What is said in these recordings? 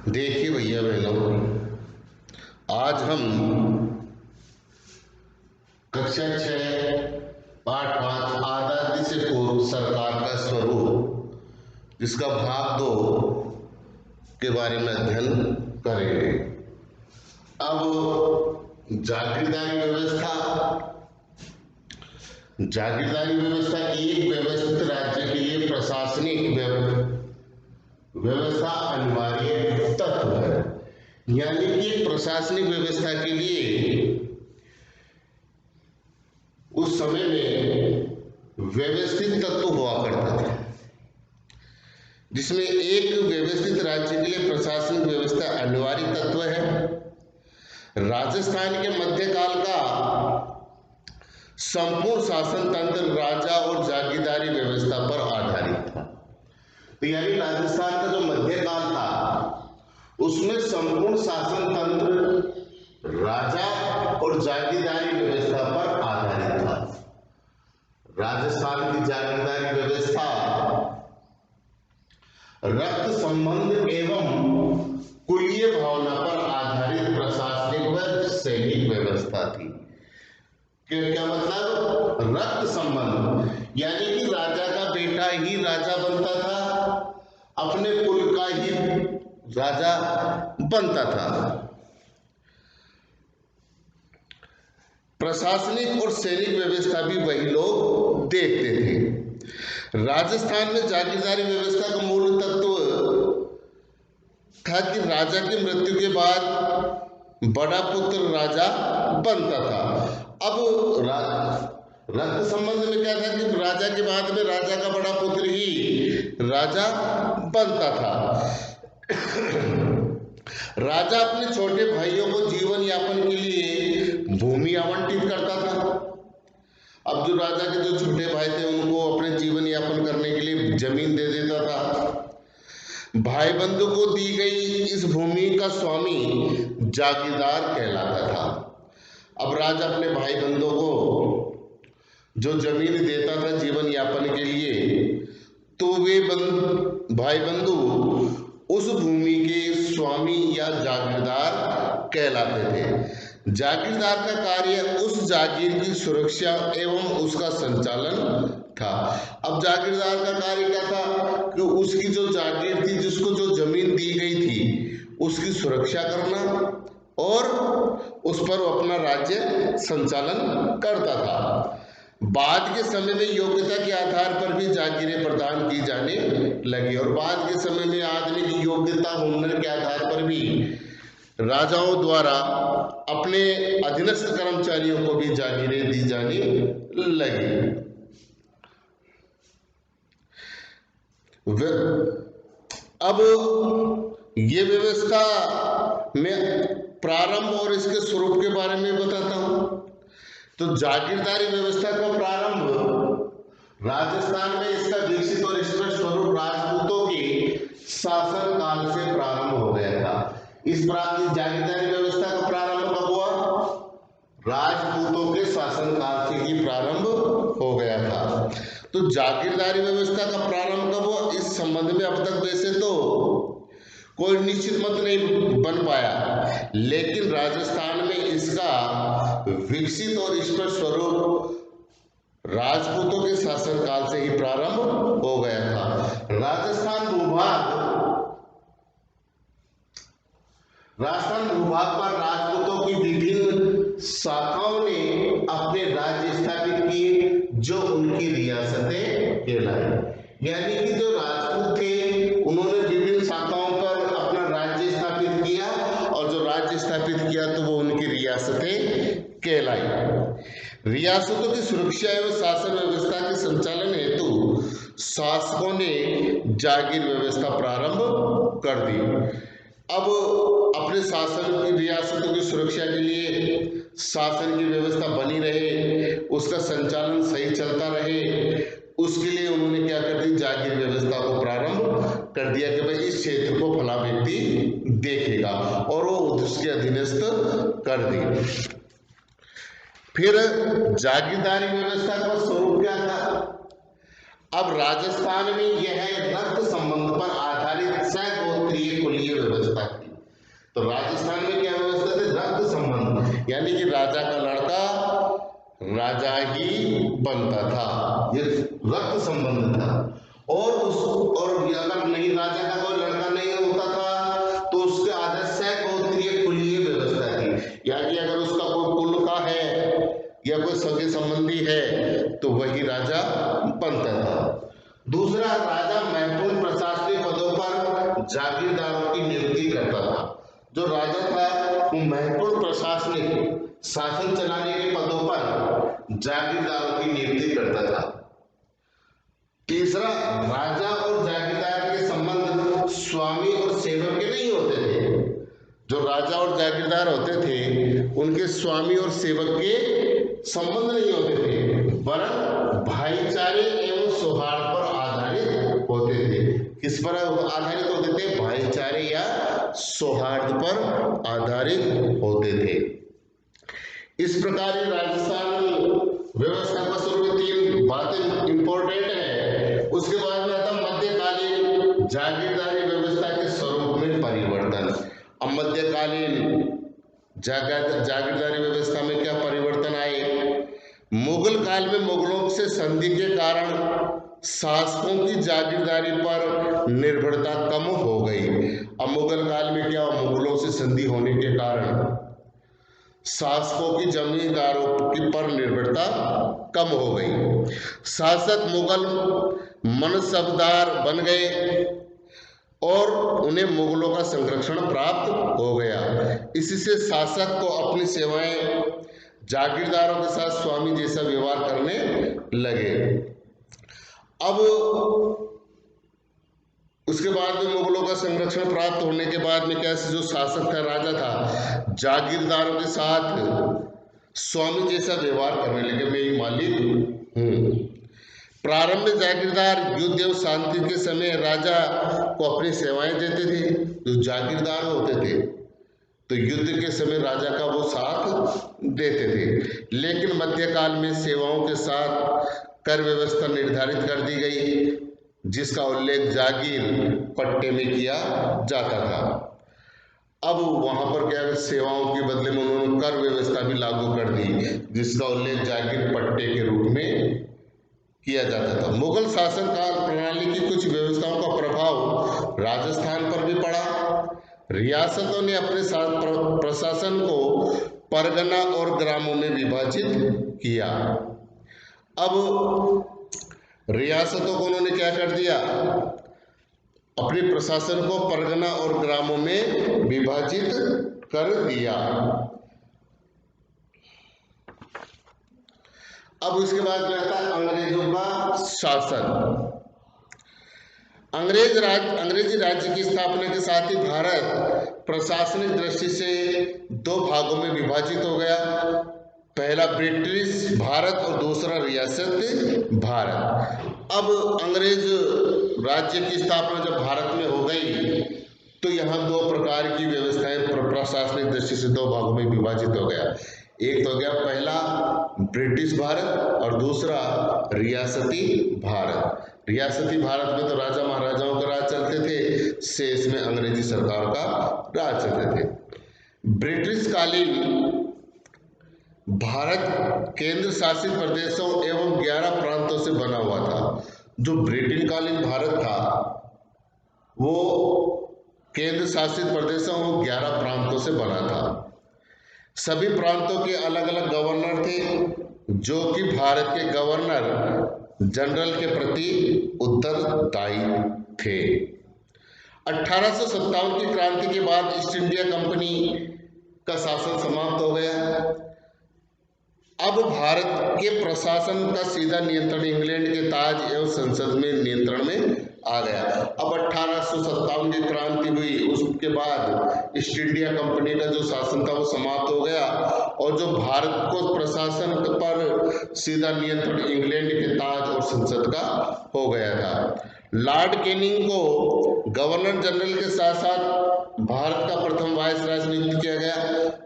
देखिए भैया बहनों, आज हम कक्षा 6 पाठ 5 आजादी से पूर्व सरकार का स्वरूप जिसका भाग 2 के बारे में अध्ययन करेंगे। अब जागीरदारी व्यवस्था एक व्यवस्थित राज्य के लिए प्रशासनिक व्यवस्था अनिवार्य तत्व है। यानी कि प्रशासनिक व्यवस्था के लिए उस समय में व्यवस्थित तत्व हुआ करता था, जिसमें एक व्यवस्थित राज्य के लिए प्रशासनिक व्यवस्था अनिवार्य तत्व है। राजस्थान के मध्यकाल का संपूर्ण शासन तंत्र राजा और जागीरदारी व्यवस्था पर आधारित था। तो यानी राजस्थान का जो मध्यकाल था उसमें संपूर्ण शासन तंत्र राजा और जागीरदारी व्यवस्था पर आधारित था। राजस्थान की जागीरदारी व्यवस्था रक्त संबंध एवं कुलीय भावना पर आधारित प्रशासनिक व सैनिक व्यवस्था थी। क्या मतलब? रक्त संबंध यानी कि राजा का बेटा ही राजा बनता था, अपने कुल का ही राजा बनता था। प्रशासनिक और सैनिक व्यवस्था भी वही लोग देखते थे। राजस्थान में जागीरदारी व्यवस्था का मूल तत्व था कि राजा की मृत्यु के बाद बड़ा पुत्र राजा बनता था। अब रक्त संबंध में क्या था कि राजा के बाद में राजा का बड़ा पुत्र ही राजा बनता था। राजा अपने छोटे भाइयों को जीवन यापन के लिए भूमि आवंटित करता था। अब जो राजा के जो छोटे भाई थे उनको अपने जीवन यापन करने के लिए जमीन दे देता था। भाई बंधु को दी गई इस भूमि का स्वामी जागीरदार कहलाता था। अब राजा अपने भाई बंधुओं को जो जमीन देता था जीवन यापन के लिए, तो वे भाई बंधु उस भूमि के स्वामी या जागीरदार कहलाते थे। जागीरदार का कार्य उस जागीर की सुरक्षा एवं उसका संचालन था। अब जागीरदार का कार्य क्या था कि उसकी जो जागीर थी, जिसको जो जमीन दी गई थी, उसकी सुरक्षा करना और उस पर वो अपना राज्य संचालन करता था। बाद के समय में योग्यता के आधार पर भी जागीरें प्रदान की जाने लगी और बाद के समय में आदमी की योग्यता हुनर के आधार पर भी राजाओं द्वारा अपने अधीनस्थ कर्मचारियों को भी जागीरें दी जाने लगी। अब ये व्यवस्था में प्रारंभ और इसके स्वरूप के बारे में बताता हूं। तो जागीरदारी व्यवस्था का प्रारंभ राजस्थान में इसका विकसित और स्पष्ट स्वरूप राजपूतों के शासन काल से प्रारंभ हो गया था। इस जागीरदारी व्यवस्था का प्रारंभ कब हुआ? राजपूतों के शासन काल से ही प्रारंभ हो गया था। तो जागीरदारी व्यवस्था का प्रारंभ कब हुआ, इस संबंध में अब तक वैसे तो कोई निश्चित मत नहीं बन पाया, लेकिन राजस्थान में इसका विकसित और स्पष्ट स्वरूप राजपूतों के शासन काल से ही प्रारंभ हो गया था। राजस्थान भूभाग पर राजपूतों की विभिन्न शाखाओं ने अपने राज्य स्थापित किए, जो उनकी रियासतें कहलाई। यानी कि जो राजपूत थे उन्होंने विभिन्न शाखाओं पर अपना राज्य स्थापित किया और जो राज्य स्थापित किया तो वो उनकी रियासतें कहलाई। रियासतों की सुरक्षा एवं शासन व्यवस्था के संचालन हेतु शासकों ने जागीर व्यवस्था प्रारंभ कर दी। अब अपने शासन की रियासतों की सुरक्षा के लिए शासन की व्यवस्था बनी रहे, उसका संचालन सही चलता रहे, उसके लिए उन्होंने क्या कर दी? जागीर व्यवस्था को प्रारंभ कर दिया कि भाई इस क्षेत्र को फला व्यक्ति देखेगा और वो उसके अधीनस्थ कर दी। फिर जागीरदारी व्यवस्था का स्वरूप क्या था? अब राजस्थान में यह रक्त संबंध पर आधारित सह गोत्रीय कुलीय व्यवस्था थी। तो राजस्थान में क्या व्यवस्था थी? रक्त संबंध, यानी कि राजा का लड़का राजा ही बनता था, ये रक्त संबंध था। और अगर नहीं, राजा का कोई लड़का नहीं होता था तो उसके आदर्श गोत्रीय कुलीय व्यवस्था थी, यानी अगर उसका कोई कुल का है या कोई सगे संबंधी है तो वही राजा बनता था। दूसरा, राजा महत्वपूर्ण प्रशासनिक पदों पर जागीरदारों की नियुक्ति करता था। जो राजा था वो महत्वपूर्ण प्रशासनिक शासन चलाने के पदों पर जागीरदारों की नियुक्ति करता था। तीसरा, राजा और जागीरदार के संबंध स्वामी और सेवक के नहीं होते थे। जो राजा और जागीरदार होते थे उनके स्वामी और सेवक के संबंध नहीं होते थे, वरन भाईचारे एवं सौहार्द पर आधारित होते थे। किस पर आधारित होते थे? भाईचारे या सौहार्द पर आधारित होते थे। इस प्रकार राजस्थान व्यवस्था का स्वरूप 3 बातें इंपॉर्टेंट है। उसके बाद में आता मध्यकालीन जागीरदारी व्यवस्था के स्वरूप में परिवर्तन। अब मध्यकालीन जागीरदारी व्यवस्था में क्या परिवर्तन आए? मुगल काल में मुगलों से संधि के कारण शासकों की जागीरदारी पर निर्भरता कम हो गई। अब मुगल काल में क्या, मुगलों से संधि होने के कारण शासकों की जमींदारों की पर निर्भरता कम हो गई। शासक मुगल मनसबदार बन गए और उन्हें मुगलों का संरक्षण प्राप्त हो गया। इससे शासक को अपनी सेवाएं जागीरदारों के साथ स्वामी जैसा व्यवहार करने लगे। अब उसके बाद में मुगलों का संरक्षण प्राप्त होने के बाद में क्या, जो शासक था, राजा था, जागीरदारों के साथ स्वामी जैसा व्यवहार करने लगे, मैं ही मालिक हूँ। प्रारंभ में जागीरदार युद्ध एवं शांति के समय राजा को अपनी सेवाएं देते थे। जो जागीरदार होते थे तो युद्ध के समय राजा का वो साथ देते थे। लेकिन मध्यकाल में सेवाओं के साथ कर व्यवस्था निर्धारित कर दी गई, जिसका उल्लेख जागीर पट्टे में किया जाता था। अब वहां पर क्या, सेवाओं के बदले में उन्होंने कर व्यवस्था भी लागू कर दी, जिसका उल्लेख जागीर पट्टे के रूप में किया जाता था। मुगल शासन काल प्रणाली की कुछ व्यवस्थाओं का प्रभाव राजस्थान पर भी पड़ा। रियासतों ने अपने प्रशासन को परगना और ग्रामों में विभाजित किया। अब रियासतों को उन्होंने क्या कर दिया? अपने प्रशासन को परगना और ग्रामों में विभाजित कर दिया। अब उसके बाद में आता है अंग्रेजों का शासन। अंग्रेजी राज्य की स्थापना के साथ ही भारत प्रशासनिक दृष्टि से 2 भागों में विभाजित हो गया। पहला ब्रिटिश भारत और दूसरा रियासत भारत। अब अंग्रेज राज्य की स्थापना जब भारत में हो गई तो यहाँ 2 प्रकार की व्यवस्थाएं प्रशासनिक दृष्टि से 2 भागों में विभाजित हो गया। एक तो हो गया पहला ब्रिटिश भारत और दूसरा रियासती भारत। रियासती भारत में तो राजा महाराजाओं का राज चलते थे, शेष में अंग्रेजी सरकार का राज चलते थे। ब्रिटिश कालीन भारत केंद्र शासित प्रदेशों एवं 11 प्रांतों से बना हुआ था। जो ब्रिटिश कालीन भारत था वो केंद्र शासित प्रदेशों और 11 प्रांतों से बना था। सभी प्रांतों के अलग अलग गवर्नर थे, जो कि भारत के गवर्नर जनरल के प्रति उत्तरदायी थे। 1857 की क्रांति के बाद ईस्ट इंडिया कंपनी का शासन समाप्त हो गया। अब भारत के प्रशासन का सीधा नियंत्रण इंग्लैंड के ताज एवं संसद में नियंत्रण में आ गया। अब 1857 की क्रांति हुई, उसके बाद ईस्ट इंडिया कंपनी का जो शासन था वो समाप्त हो गया और जो भारत को प्रशासन पर सीधा नियंत्रण इंग्लैंड के ताज और संसद का हो गया था। लॉर्ड कैनिंग को गवर्नर जनरल के साथ साथ भारत का प्रथम वायसराय नियुक्त किया गया।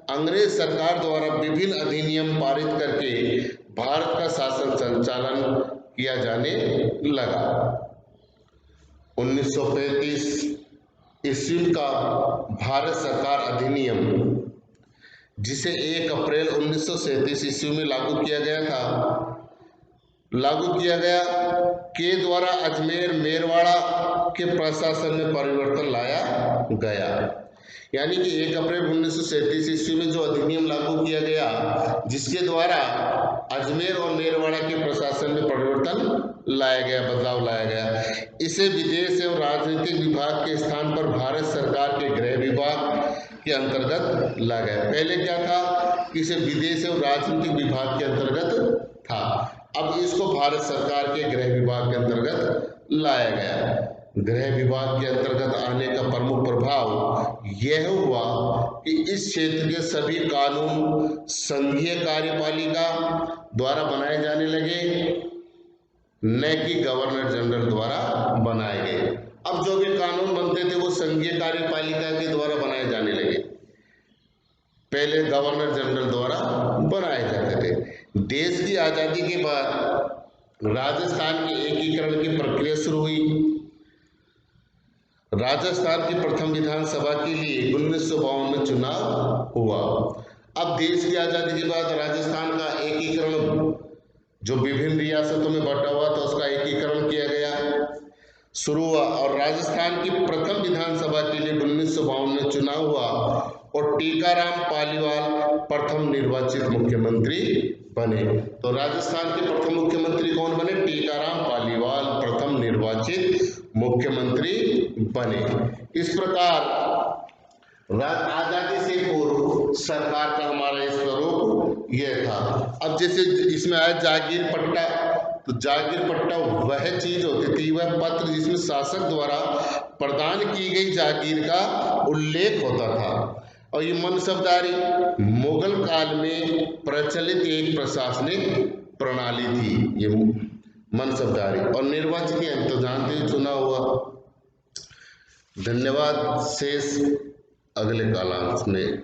अंग्रेज सरकार द्वारा विभिन्न अधिनियम पारित करके भारत का शासन संचालन किया जाने लगा। 1935 ईस्वी का भारत सरकार अधिनियम, जिसे 1 अप्रैल 1937 ईस्वी में लागू किया गया के द्वारा अजमेर मेरवाड़ा के प्रशासन में परिवर्तन लाया गया। यानी कि 1 अप्रैल 1937 ईस्वी में जो अधिनियम लागू किया गया, जिसके द्वारा अजमेर और मेरवाड़ा के प्रशासन में परिवर्तन लाया गया, बदलाव लाया गया। इसे विदेश एवं राजनीतिक विभाग के स्थान पर भारत सरकार के गृह विभाग के अंतर्गत लाया गया। पहले क्या था, इसे विदेश एवं राजनीतिक विभाग के अंतर्गत था, अब इसको भारत सरकार के गृह विभाग के अंतर्गत लाया गया। गृह विभाग के अंतर्गत आने का प्रमुख प्रभाव यह हुआ कि इस क्षेत्र के सभी कानून संघीय कार्यपालिका द्वारा बनाए जाने लगे, न कि गवर्नर जनरल द्वारा बनाए गए। अब जो भी कानून बनते थे वो संघीय कार्यपालिका के द्वारा बनाए जाने लगे, पहले गवर्नर जनरल द्वारा बनाए जाते थे। देश की आज़ादी के बाद राजस्थान के एकीकरण की प्रक्रिया शुरू हुई। राजस्थान की प्रथम विधानसभा के लिए 1952 में चुनाव हुआ। अब देश की आज़ादी के बाद राजस्थान का एकीकरण, जो विभिन्न रियासतों में बंटा हुआ था, उसका एकीकरण किया गया, शुरू हुआ, और राजस्थान की प्रथम विधानसभा के लिए 1952 में चुनाव हुआ और टीकाराम पालीवाल प्रथम निर्वाचित मुख्यमंत्री बने। तो राजस्थान के प्रथम मुख्यमंत्री कौन बने? टीकाराम पालीवाल प्रथम निर्वाचित मुख्यमंत्री बने। इस प्रकार आजादी से पूर्व सरकार का हमारा स्वरूप यह था। अब जैसे इसमें आया जागीर पट्टा, तो जागीर पट्टा वह चीज होती थी, वह पत्र जिसमें शासक द्वारा प्रदान की गई जागीर का उल्लेख होता था। और ये मनसबदारी मुगल काल में प्रचलित एक प्रशासनिक प्रणाली थी, ये मनसबदारी। और निर्वाचन के तो जानते ही, चुना हुआ। धन्यवाद। शेष अगले कालांश में।